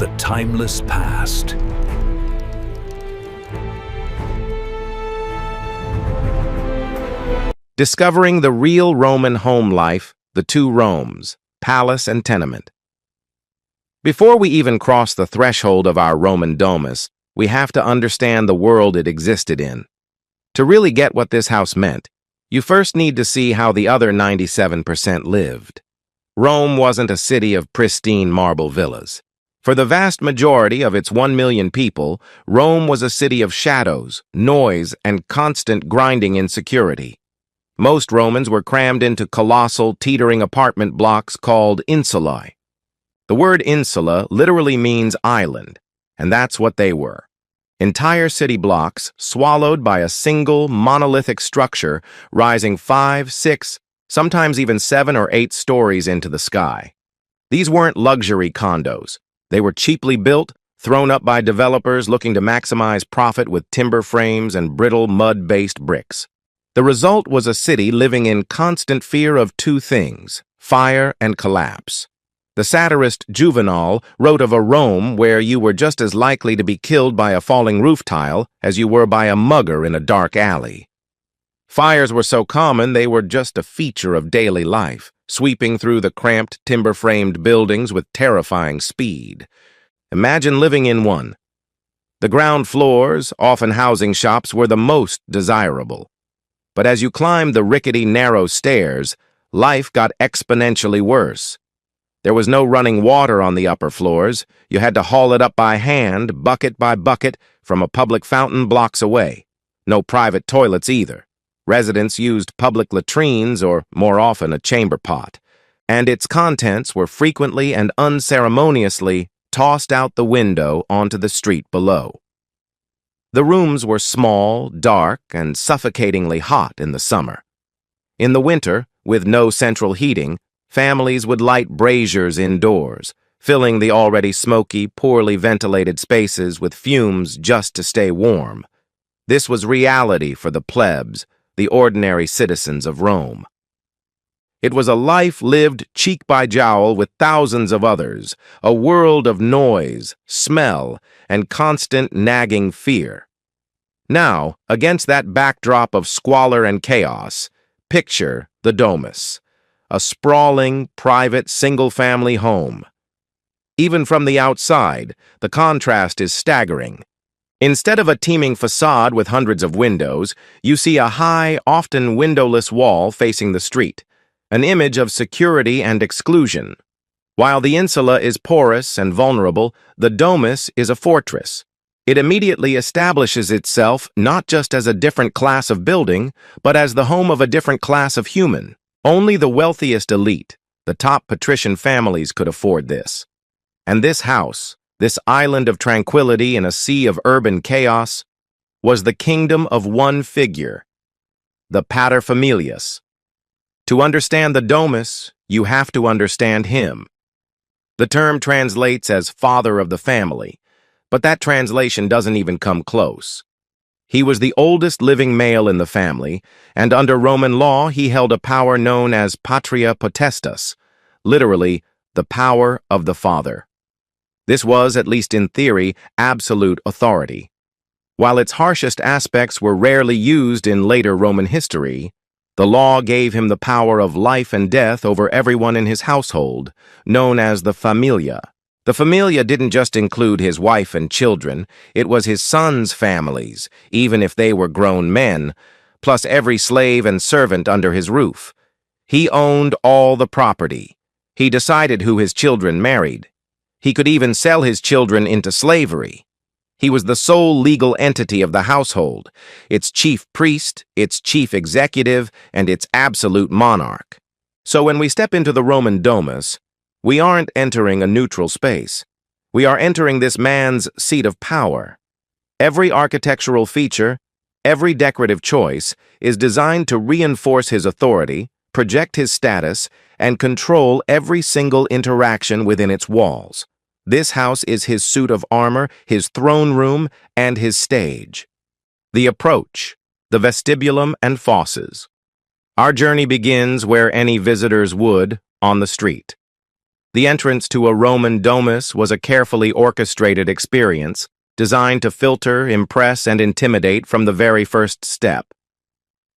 the timeless past. Discovering the real Roman home life, the two Romes, palace and tenement. Before we even cross the threshold of our Roman domus, we have to understand the world it existed in. To really get what this house meant, you first need to see how the other 97% lived. Rome wasn't a city of pristine marble villas. For the vast majority of its 1 million people, Rome was a city of shadows, noise, and constant grinding insecurity. Most Romans were crammed into colossal, teetering apartment blocks called insulae. The word insula literally means island, and that's what they were. Entire city blocks swallowed by a single monolithic structure rising 5, 6, sometimes even 7 or 8 stories into the sky. These weren't luxury condos. They were cheaply built, thrown up by developers looking to maximize profit with timber frames and brittle mud-based bricks. The result was a city living in constant fear of two things: fire and collapse. The satirist Juvenal wrote of a Rome where you were just as likely to be killed by a falling roof tile as you were by a mugger in a dark alley. Fires were so common they were just a feature of daily life, sweeping through the cramped, timber-framed buildings with terrifying speed. Imagine living in one. The ground floors, often housing shops, were the most desirable. But as you climbed the rickety, narrow stairs, life got exponentially worse. There was no running water on the upper floors. You had to haul it up by hand, bucket by bucket, from a public fountain blocks away. No private toilets either. Residents used public latrines or, more often, a chamber pot, and its contents were frequently and unceremoniously tossed out the window onto the street below. The rooms were small, dark, and suffocatingly hot in the summer. In the winter, with no central heating, families would light braziers indoors, filling the already smoky, poorly ventilated spaces with fumes just to stay warm. This was reality for the plebs, the ordinary citizens of Rome. It was a life lived cheek by jowl with thousands of others, a world of noise, smell, and constant nagging fear. Now, against that backdrop of squalor and chaos, picture the domus, a sprawling, private, single-family home. Even from the outside, the contrast is staggering. Instead of a teeming facade with hundreds of windows, you see a high, often windowless wall facing the street, an image of security and exclusion. While the insula is porous and vulnerable, the domus is a fortress. It immediately establishes itself not just as a different class of building, but as the home of a different class of human. Only the wealthiest elite, the top patrician families, could afford this. And this house, this island of tranquility in a sea of urban chaos, was the kingdom of one figure, the paterfamilias. To understand the domus, you have to understand him. The term translates as father of the family, but that translation doesn't even come close. He was the oldest living male in the family, and under Roman law he held a power known as patria potestas, literally, the power of the father. This was, at least in theory, absolute authority. While its harshest aspects were rarely used in later Roman history, the law gave him the power of life and death over everyone in his household, known as the familia. The familia didn't just include his wife and children, it was his sons' families, even if they were grown men, plus every slave and servant under his roof. He owned all the property. He decided who his children married. He could even sell his children into slavery. He was the sole legal entity of the household, its chief priest, its chief executive, and its absolute monarch. So when we step into the Roman domus, we aren't entering a neutral space. We are entering this man's seat of power. Every architectural feature, every decorative choice is designed to reinforce his authority, project his status, and control every single interaction within its walls. This house is his suit of armor, his throne room, and his stage. The approach, the vestibulum and fosses. Our journey begins where any visitors would, on the street. The entrance to a Roman domus was a carefully orchestrated experience, designed to filter, impress, and intimidate from the very first step.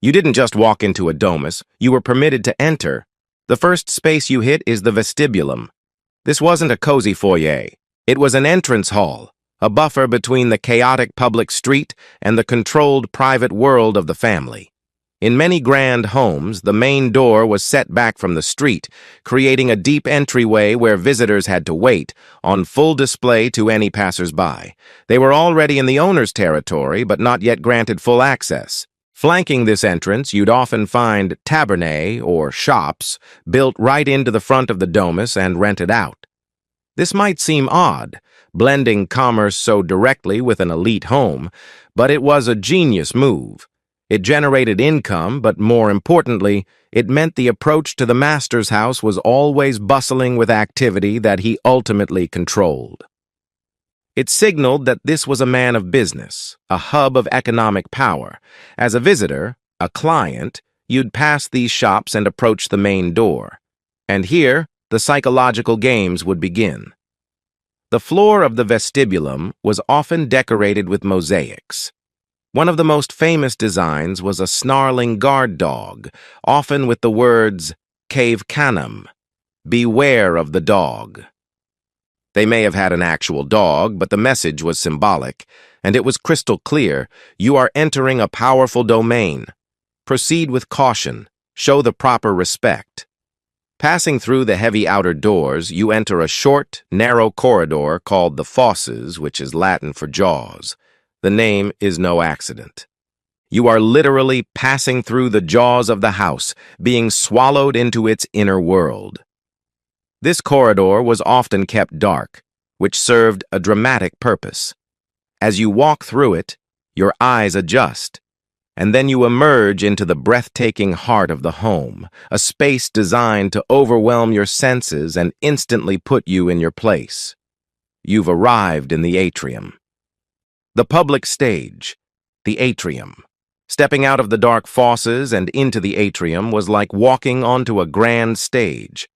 You didn't just walk into a domus, you were permitted to enter. The first space you hit is the vestibulum. This wasn't a cozy foyer. It was an entrance hall, a buffer between the chaotic public street and the controlled private world of the family. In many grand homes, the main door was set back from the street, creating a deep entryway where visitors had to wait, on full display to any passers-by. They were already in the owner's territory, but not yet granted full access. Flanking this entrance, you'd often find tabernae, or shops, built right into the front of the domus and rented out. This might seem odd, blending commerce so directly with an elite home, but it was a genius move. It generated income, but more importantly, it meant the approach to the master's house was always bustling with activity that he ultimately controlled. It signaled that this was a man of business, a hub of economic power. As a visitor, a client, you'd pass these shops and approach the main door. And here, the psychological games would begin. The floor of the vestibulum was often decorated with mosaics. One of the most famous designs was a snarling guard dog, often with the words, "Cave Canem," beware of the dog. They may have had an actual dog, but the message was symbolic, and it was crystal clear: you are entering a powerful domain. Proceed with caution, show the proper respect. Passing through the heavy outer doors, you enter a short, narrow corridor called the fosses, which is Latin for jaws. The name is no accident. You are literally passing through the jaws of the house, being swallowed into its inner world. This corridor was often kept dark, which served a dramatic purpose. As you walk through it, your eyes adjust, and then you emerge into the breathtaking heart of the home, a space designed to overwhelm your senses and instantly put you in your place. You've arrived in the atrium. The public stage, the atrium. Stepping out of the dark fosses and into the atrium was like walking onto a grand stage.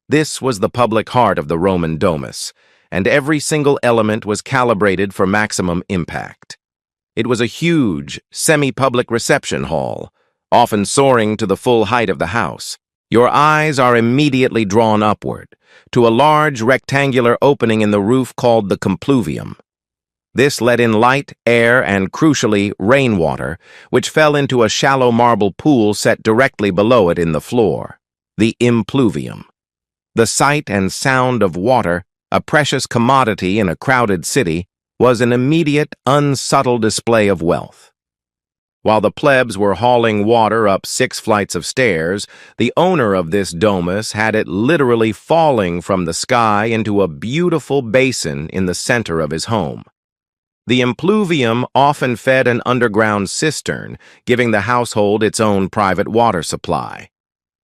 This was the public heart of the Roman domus, and every single element was calibrated for maximum impact. It was a huge, semi-public reception hall, often soaring to the full height of the house. Your eyes are immediately drawn upward, to a large rectangular opening in the roof called the compluvium. This let in light, air, and crucially, rainwater, which fell into a shallow marble pool set directly below it in the floor, the impluvium. The sight and sound of water, a precious commodity in a crowded city, was an immediate, unsubtle display of wealth. While the plebs were hauling water up 6 flights of stairs, the owner of this domus had it literally falling from the sky into a beautiful basin in the center of his home. The impluvium often fed an underground cistern, giving the household its own private water supply.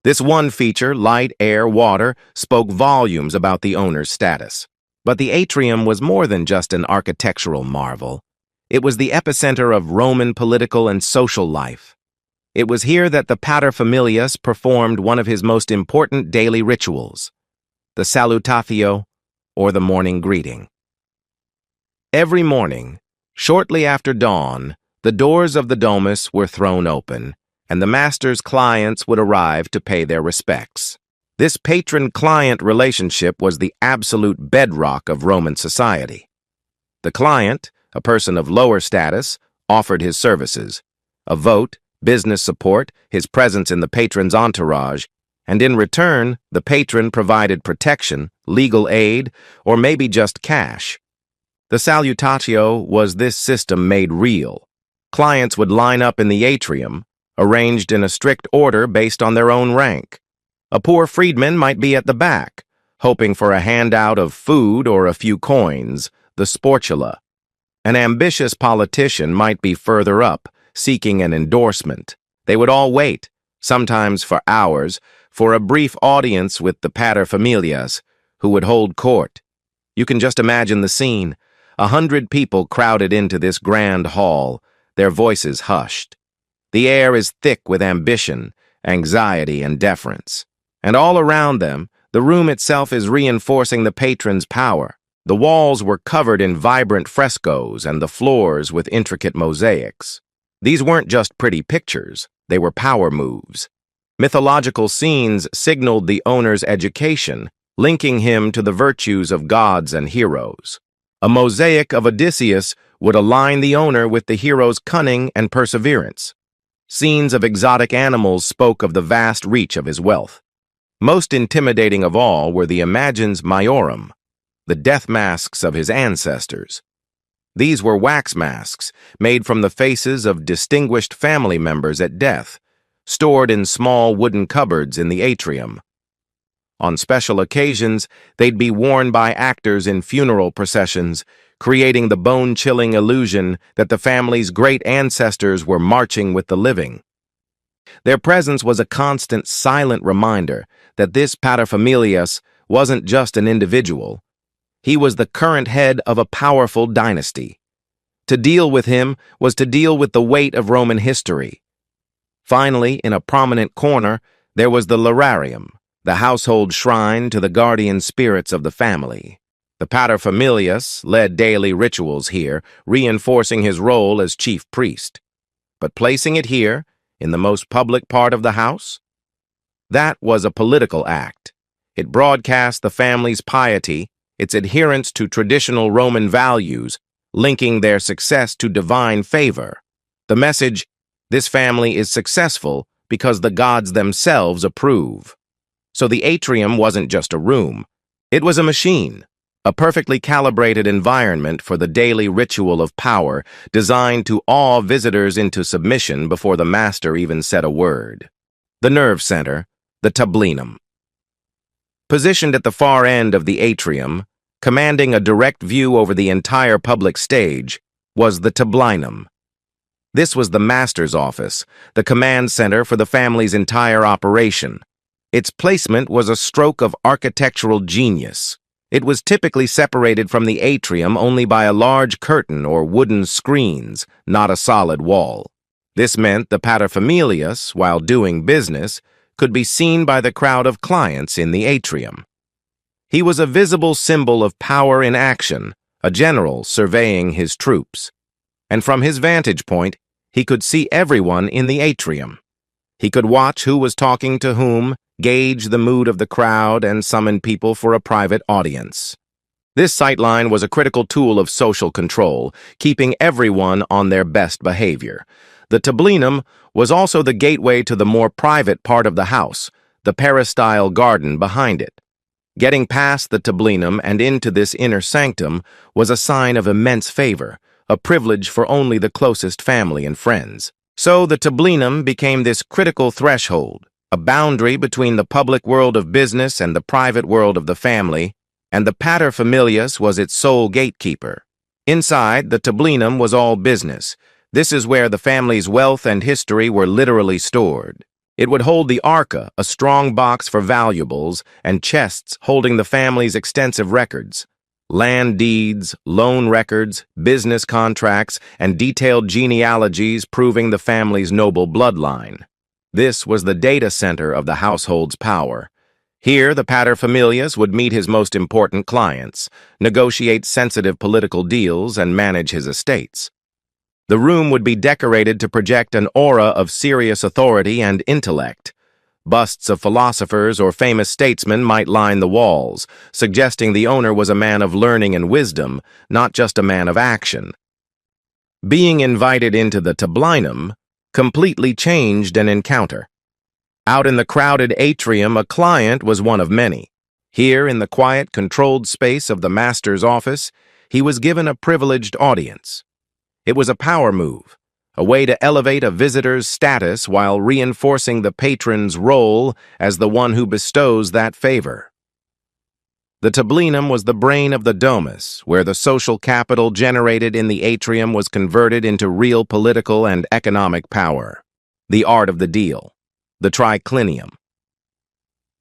This one feature, light, air, water, spoke volumes about the owner's status. But the atrium was more than just an architectural marvel. It was the epicenter of Roman political and social life. It was here that the paterfamilias performed one of his most important daily rituals, the salutatio, or the morning greeting. Every morning, shortly after dawn, the doors of the domus were thrown open, and the master's clients would arrive to pay their respects. This patron-client relationship was the absolute bedrock of Roman society. The client, a person of lower status, offered his services, a vote, business support, his presence in the patron's entourage, and in return, the patron provided protection, legal aid, or maybe just cash. The salutatio was this system made real. Clients would line up in the atrium, arranged in a strict order based on their own rank. A poor freedman might be at the back, hoping for a handout of food or a few coins, the sportula. An ambitious politician might be further up, seeking an endorsement. They would all wait, sometimes for hours, for a brief audience with the paterfamilias, who would hold court. You can just imagine the scene. 100 people crowded into this grand hall, their voices hushed. The air is thick with ambition, anxiety, and deference. And all around them, The room itself is reinforcing the patron's power. The walls were covered in vibrant frescoes and the floors with intricate mosaics. These weren't just pretty pictures, they were power moves. Mythological scenes signaled the owner's education, linking him to the virtues of gods and heroes. A mosaic of Odysseus would align the owner with the hero's cunning and perseverance. Scenes of exotic animals spoke of the vast reach of his wealth. Most intimidating of all were the imagens maiorum, the death masks of his ancestors. These were wax masks made from the faces of distinguished family members at death, stored in small wooden cupboards in the atrium. On special occasions, they'd be worn by actors in funeral processions, creating the bone-chilling illusion that the family's great ancestors were marching with the living. Their presence was a constant, silent reminder that this paterfamilias wasn't just an individual. He was the current head of a powerful dynasty. To deal with him was to deal with the weight of Roman history. Finally, in a prominent corner, there was the lararium, the household shrine to the guardian spirits of the family. The paterfamilias led daily rituals here, reinforcing his role as chief priest. But placing it here, in the most public part of the house? That was a political act. It broadcast the family's piety, its adherence to traditional Roman values, linking their success to divine favor. The message, this family is successful because the gods themselves approve. So the atrium wasn't just a room. It was a machine, a perfectly calibrated environment for the daily ritual of power designed to awe visitors into submission before the master even said a word. The nerve center, the tablinum. Positioned at the far end of the atrium, commanding a direct view over the entire public stage, was the tablinum. This was the master's office, the command center for the family's entire operation. Its placement was a stroke of architectural genius. It was typically separated from the atrium only by a large curtain or wooden screens, not a solid wall. This meant the paterfamilias, while doing business, could be seen by the crowd of clients in the atrium. He was a visible symbol of power in action, a general surveying his troops. And from his vantage point, he could see everyone in the atrium. He could watch who was talking to whom, gauge the mood of the crowd, and summon people for a private audience. This sightline was a critical tool of social control, keeping everyone on their best behavior. The tablinum was also the gateway to the more private part of the house, the peristyle garden behind it. Getting past the tablinum and into this inner sanctum was a sign of immense favor, a privilege for only the closest family and friends. So the tablinum became this critical threshold, a boundary between the public world of business and the private world of the family, and the paterfamilias was its sole gatekeeper. Inside, the tablinum was all business. This is where the family's wealth and history were literally stored. It would hold the arca, a strong box for valuables, and chests holding the family's extensive records. Land deeds, loan records, business contracts, and detailed genealogies proving the family's noble bloodline. This was the data center of the household's power. Here, the paterfamilias would meet his most important clients, negotiate sensitive political deals, and manage his estates. The room would be decorated to project an aura of serious authority and intellect. Busts of philosophers or famous statesmen might line the walls, suggesting the owner was a man of learning and wisdom, not just a man of action. Being invited into the tablinum completely changed an encounter. Out in the crowded atrium, a client was one of many. Here, in the quiet, controlled space of the master's office, he was given a privileged audience. It was a power move, a way to elevate a visitor's status while reinforcing the patron's role as the one who bestows that favor. The tablinum was the brain of the domus, where the social capital generated in the atrium was converted into real political and economic power. The art of the deal, the triclinium.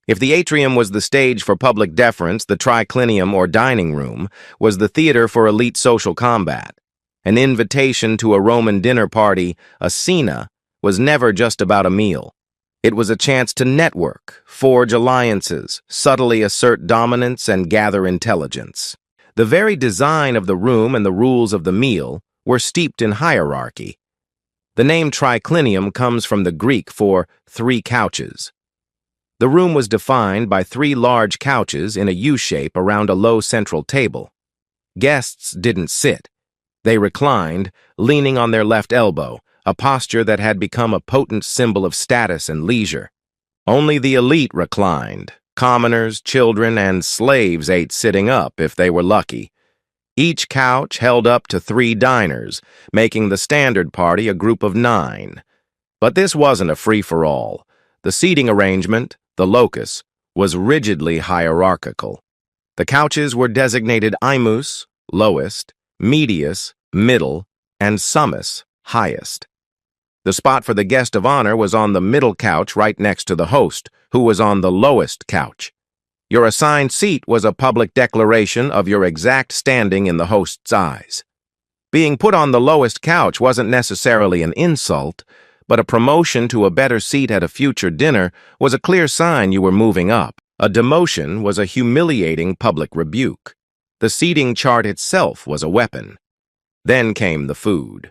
If the atrium was the stage for public deference, the triclinium, or dining room, was the theater for elite social combat. An invitation to a Roman dinner party, a cena, was never just about a meal. It was a chance to network, forge alliances, subtly assert dominance, and gather intelligence. The very design of the room and the rules of the meal were steeped in hierarchy. The name triclinium comes from the Greek for 3 couches. The room was defined by 3 large couches in a U-shape around a low central table. Guests didn't sit. They reclined, leaning on their left elbow, a posture that had become a potent symbol of status and leisure. Only the elite reclined. Commoners, children, and slaves ate sitting up if they were lucky. Each couch held up to 3 diners, making the standard party a group of 9. But this wasn't a free-for-all. The seating arrangement, the locus, was rigidly hierarchical. The couches were designated imus, lowest, medius, middle, and summus, highest. The spot for the guest of honor was on the middle couch right next to the host, who was on the lowest couch. Your assigned seat was a public declaration of your exact standing in the host's eyes. Being put on the lowest couch wasn't necessarily an insult, but a promotion to a better seat at a future dinner was a clear sign you were moving up. A demotion was a humiliating public rebuke. The seating chart itself was a weapon. Then came the food.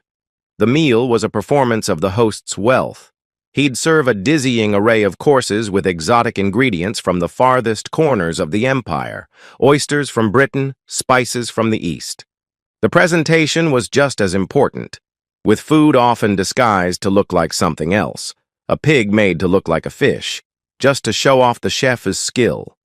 The meal was a performance of the host's wealth. He'd serve a dizzying array of courses with exotic ingredients from the farthest corners of the empire, oysters from Britain, spices from the East. The presentation was just as important, with food often disguised to look like something else, a pig made to look like a fish, just to show off the chef's skill.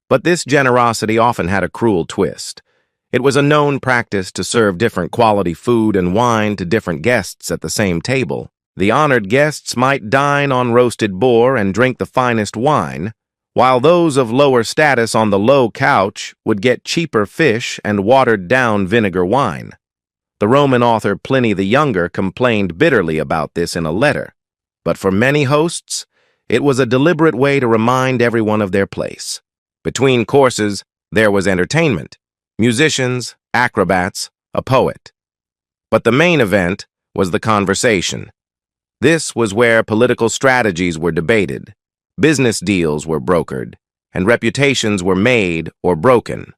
But this generosity often had a cruel twist. It was a known practice to serve different quality food and wine to different guests at the same table. The honored guests might dine on roasted boar and drink the finest wine, while those of lower status on the low couch would get cheaper fish and watered-down vinegar wine. The Roman author Pliny the Younger complained bitterly about this in a letter, but for many hosts, it was a deliberate way to remind everyone of their place. Between courses, there was entertainment, musicians, acrobats, a poet. But the main event was the conversation. This was where political strategies were debated, business deals were brokered, and reputations were made or broken.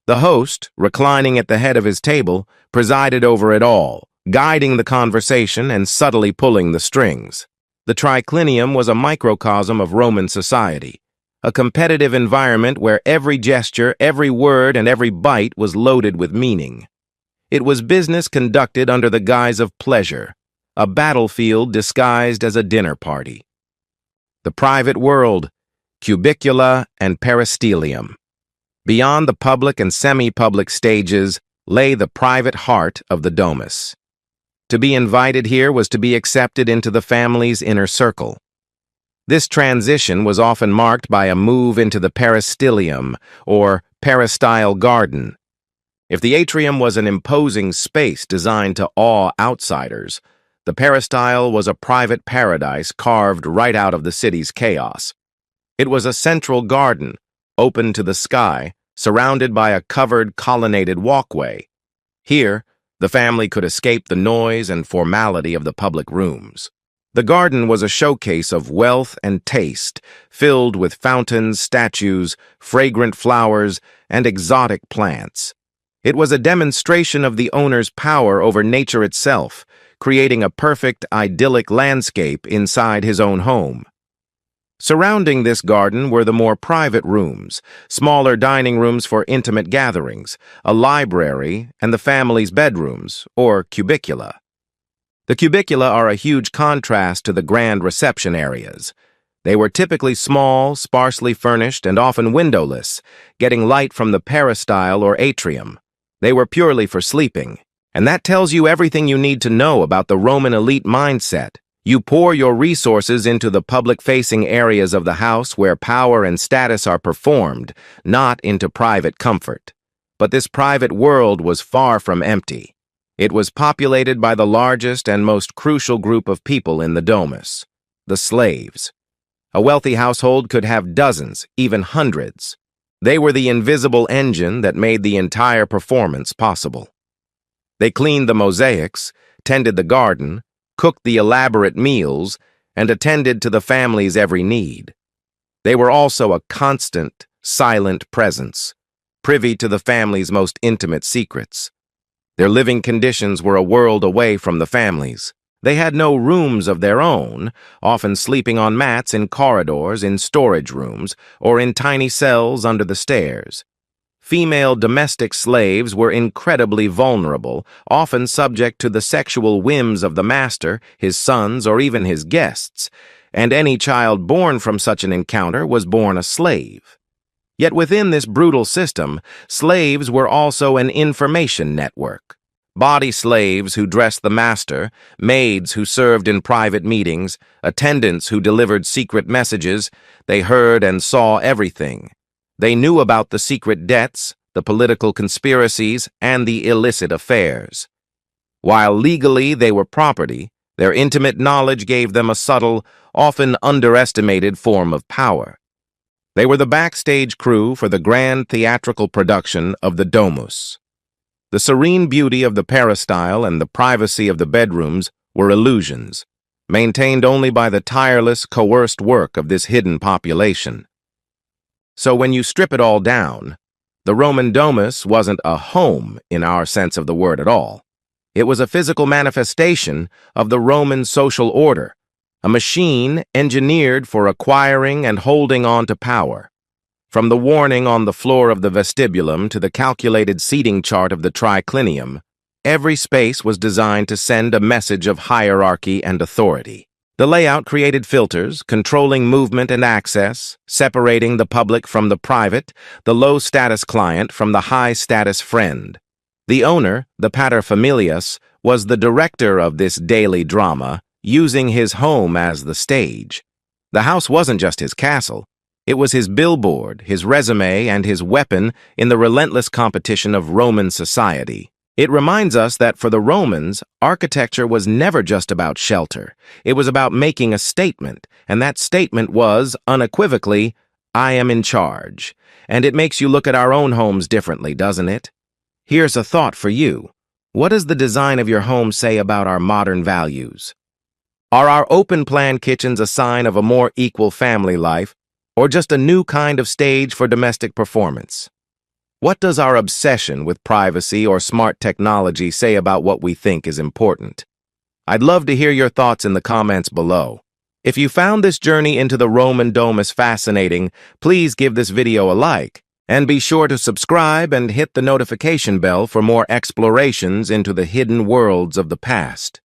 The host, reclining at the head of his table, presided over it all, guiding the conversation and subtly pulling the strings. The triclinium was a microcosm of Roman society, a competitive environment where every gesture, every word, and every bite was loaded with meaning. It was business conducted under the guise of pleasure, a battlefield disguised as a dinner party. The private world, cubicula and peristelium. Beyond the public and semi-public stages lay the private heart of the domus. To be invited here was to be accepted into the family's inner circle. This transition was often marked by a move into the peristelium, or peristyle garden. If the atrium was an imposing space designed to awe outsiders, the peristyle was a private paradise carved right out of the city's chaos. It was a central garden, open to the sky, surrounded by a covered, colonnaded walkway. Here, the family could escape the noise and formality of the public rooms. The garden was a showcase of wealth and taste, filled with fountains, statues, fragrant flowers, and exotic plants. It was a demonstration of the owner's power over nature itself, creating a perfect, idyllic landscape inside his own home. Surrounding this garden were the more private rooms, smaller dining rooms for intimate gatherings, a library, and the family's bedrooms, or cubicula. The cubicula are a huge contrast to the grand reception areas. They were typically small, sparsely furnished, and often windowless, getting light from the peristyle or atrium. They were purely for sleeping. And that tells you everything you need to know about the Roman elite mindset. You pour your resources into the public-facing areas of the house where power and status are performed, not into private comfort. But this private world was far from empty. It was populated by the largest and most crucial group of people in the domus, the slaves. A wealthy household could have dozens, even hundreds. They were the invisible engine that made the entire performance possible. They cleaned the mosaics, tended the garden, cooked the elaborate meals, and attended to the family's every need. They were also a constant, silent presence, privy to the family's most intimate secrets. Their living conditions were a world away from the family's. They had no rooms of their own, often sleeping on mats in corridors, in storage rooms, or in tiny cells under the stairs. Female domestic slaves were incredibly vulnerable, often subject to the sexual whims of the master, his sons, or even his guests, and any child born from such an encounter was born a slave. Yet within this brutal system, slaves were also an information network. Body slaves who dressed the master, maids who served in private meetings, attendants who delivered secret messages, they heard and saw everything. They knew about the secret debts, the political conspiracies, and the illicit affairs. While legally they were property, their intimate knowledge gave them a subtle, often underestimated form of power. They were the backstage crew for the grand theatrical production of the Domus. The serene beauty of the peristyle and the privacy of the bedrooms were illusions, maintained only by the tireless, coerced work of this hidden population. So when you strip it all down, the Roman Domus wasn't a home in our sense of the word at all. It was a physical manifestation of the Roman social order, a machine engineered for acquiring and holding on to power. From the warning on the floor of the vestibulum to the calculated seating chart of the triclinium, every space was designed to send a message of hierarchy and authority. The layout created filters, controlling movement and access, separating the public from the private, the low-status client from the high-status friend. The owner, the paterfamilias, was the director of this daily drama, using his home as the stage. The house wasn't just his castle. It was his billboard, his resume, and his weapon in the relentless competition of Roman society. It reminds us that for the Romans, architecture was never just about shelter. It was about making a statement, and that statement was, unequivocally, I am in charge. And it makes you look at our own homes differently, doesn't it? Here's a thought for you. What does the design of your home say about our modern values? Are our open-plan kitchens a sign of a more equal family life, or just a new kind of stage for domestic performance? What does our obsession with privacy or smart technology say about what we think is important? I'd love to hear your thoughts in the comments below. If you found this journey into the Roman Domus fascinating, please give this video a like, and be sure to subscribe and hit the notification bell for more explorations into the hidden worlds of the past.